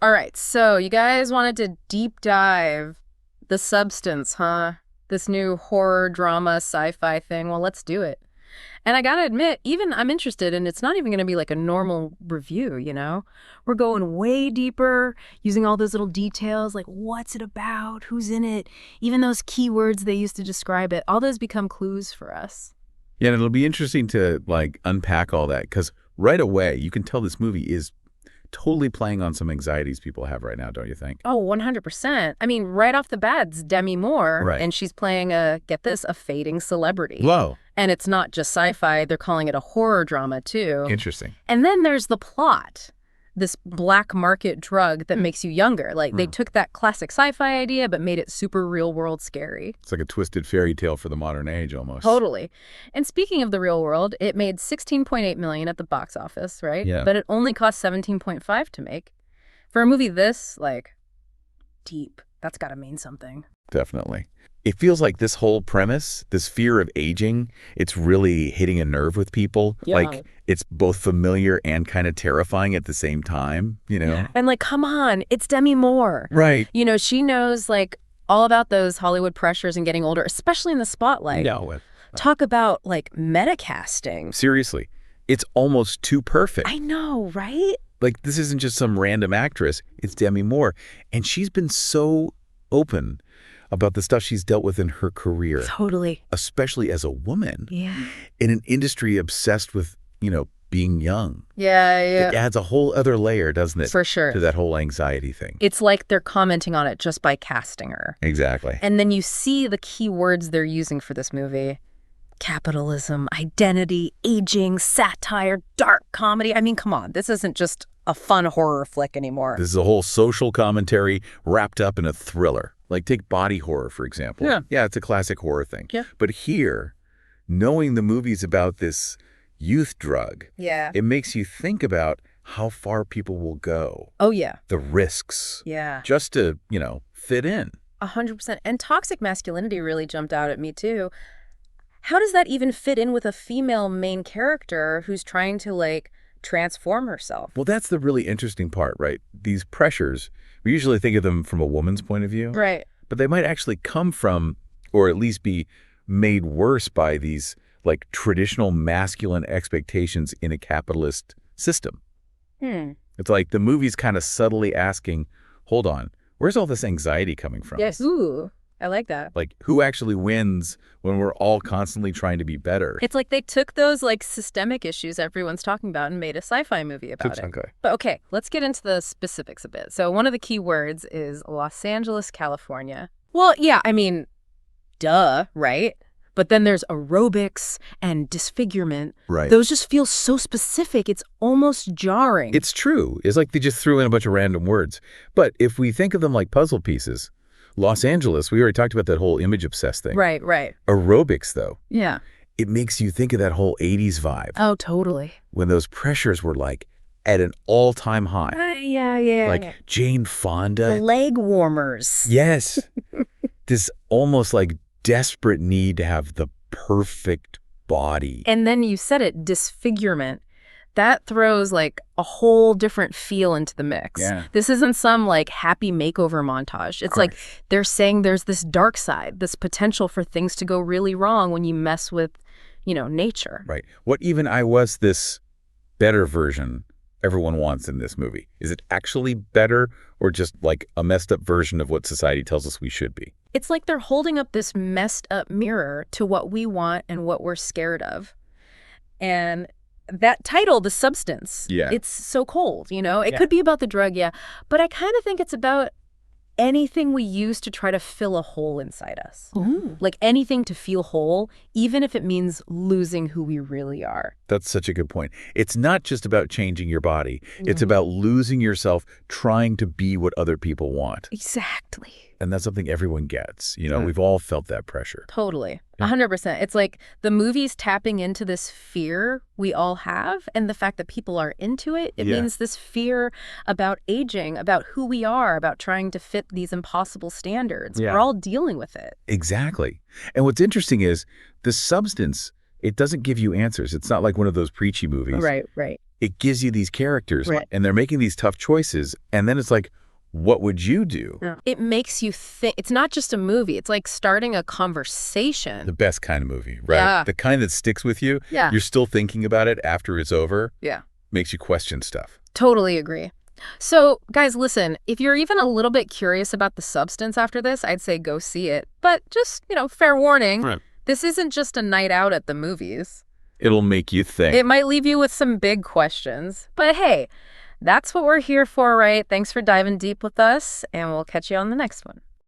All right, so you guys wanted to deep dive The Substance, huh? This new horror, drama, sci-fi thing. Well, let's do it. And I gotta admit, even I'm interested, and it's not even gonna be like a normal review, you know? We're going way deeper, using all those little details, like what's it about, who's in it, even those keywords they used to describe it, all those become clues for us. Yeah, and it'll be interesting to like unpack all that because right away you can tell this movie is totally playing on some anxieties people have right now, don't you think? Oh, 100%. I mean, right off the bat, it's Demi Moore, Right. and she's playing get this, a fading celebrity. Whoa. And it's not just sci-fi, they're calling it a horror drama, too. Interesting. And then there's the plot, this black market drug that makes you younger. Like, they took that classic sci-fi idea, but made it super real-world scary. It's like a twisted fairy tale for the modern age almost. Totally. And speaking of the real world, it made $16.8 million at the box office, right? Yeah. But it only cost $17.5 to make. For a movie this, like, deep, that's got to mean something. Definitely. It feels like this whole premise, this fear of aging, it's really hitting a nerve with people. Yeah. Like, it's both familiar and kind of terrifying at the same time, you know? And like, come on, it's Demi Moore. Right. You know, she knows like all about those Hollywood pressures and getting older, especially in the spotlight. No. Talk about like metacasting. Seriously. It's almost too perfect. I know, right? Like, this isn't just some random actress. It's Demi Moore. And she's been so open about the stuff she's dealt with in her career, Totally. especially as a woman Yeah. in an industry obsessed with, you know, being young. Yeah, It adds a whole other layer, doesn't it? For sure. To that whole anxiety thing. It's like they're commenting on it just by casting her. Exactly. And then you see the key words they're using for this movie. Capitalism, identity, aging, satire, dark comedy. I mean, come on. This isn't just a fun horror flick anymore. This is a whole social commentary wrapped up in a thriller. Like, take body horror, for example. Yeah. Yeah, it's a classic horror thing. Yeah. But here, knowing the movie's about this youth drug, Yeah. it makes you think about how far people will go, Oh, yeah. the risks, Yeah. just to, you know, fit in. 100%. And toxic masculinity really jumped out at me, too. How does that even fit in with a female main character who's trying to, like, transform herself? Well, that's the really interesting part, right? These pressures, we usually think of them from a woman's point of view, Right. but they might actually come from, or at least be made worse by these, like, traditional masculine expectations in a capitalist system. It's like the movie's kind of subtly asking, hold on, where's all this anxiety coming from? Yes. Ooh, I like that. Like, who actually wins when we're all constantly trying to be better? It's like they took those, like, systemic issues everyone's talking about and made a sci-fi movie about it. Okay. But okay, let's get into the specifics a bit. So one of the key words is Los Angeles, California. Well, yeah, I mean, duh, right? But then there's aerobics and disfigurement. Right. Those just feel so specific, it's almost jarring. It's true. It's like they just threw in a bunch of random words. But if we think of them like puzzle pieces, Los Angeles, we already talked about that whole image obsessed thing. Right, right. Aerobics, though, Yeah. it makes you think of that whole 80s vibe Oh, totally. when those pressures were like at an all-time high. Yeah. Like Jane the Fonda. leg warmers. Yes. This almost like desperate need to have the perfect body. And then you said it, disfigurement. That throws like a whole different feel into the mix. Yeah. This isn't some like happy makeover montage. It's like they're saying there's this dark side, this potential for things to go really wrong when you mess with, you know, nature. Right. What even I was this better version everyone wants in this movie? Is it actually better or just like a messed up version of what society tells us we should be? It's like they're holding up this messed up mirror to what we want and what we're scared of. And that title, The Substance, Yeah. it's so cold, you know? It Yeah. could be about the drug, yeah. But I kind of think it's about anything we use to try to fill a hole inside us. Ooh. Like anything to feel whole, even if it means losing who we really are. That's such a good point. It's not just about changing your body. It's about losing yourself trying to be what other people want. Exactly. And that's something everyone gets. You know, we've all felt that pressure. Totally. 100%. It's like the movie's tapping into this fear we all have, and the fact that people are into it, it Yeah. means this fear about aging, about who we are, about trying to fit these impossible standards. Yeah. We're all dealing with it. Exactly. And what's interesting is the substance it doesn't give you answers. It's not like one of those preachy movies. Right. It gives you these characters, Right. and they're making these tough choices, and then it's like, what would you do? Yeah. It makes you think. It's not just a movie. It's like starting a conversation. The best kind of movie, right? Yeah. The kind that sticks with you. Yeah. You're still thinking about it after it's over. Yeah. Makes you question stuff. Totally agree. So, guys, listen, if you're even a little bit curious about The Substance after this, I'd say go see it. But just, fair warning, Right. this isn't just a night out at the movies. It'll make you think. It might leave you with some big questions. But hey, that's what we're here for, right? Thanks for diving deep with us, and we'll catch you on the next one.